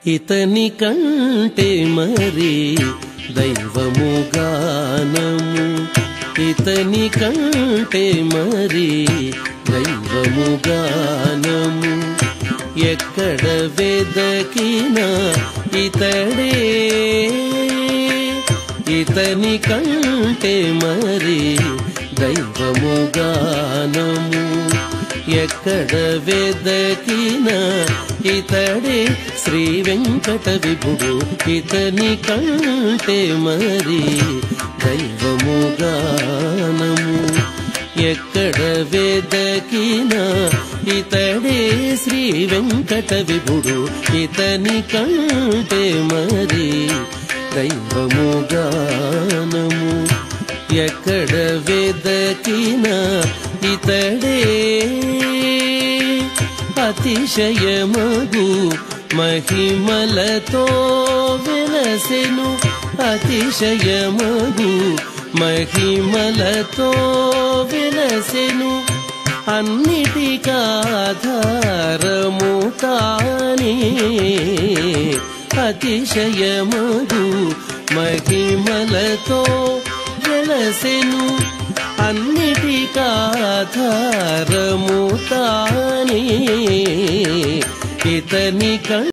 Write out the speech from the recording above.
ఇతని కంటే మరి దైవము గానము, ఇతని కంటే మరి దైవము గానము. ఎక్కడ వెదకినా ఇతడే, ఇతని కంటే మరి దైవము గానము. ఎక్కడ వెదకినా ఇతడే శ్రీ వెంకట విభుడు, ఇతని కంటే మరి దైవము గానము. ఎక్కడ వెదకినా ఇతడే శ్రీ వెంకట విభుడు, ఇతని కంటే మరి దైవము గానము. ఎక్కడ వెదకినా ఇతడే అతిశయమగు మహిమలతో వెలసెను, అతిశయమగు మహిమలతో వెలసెను. అన్నిటికాధారము తానే, అతిశయమగు మహిమలతో వెలసెను. అన్నిటికాధారము తానే, ఇతని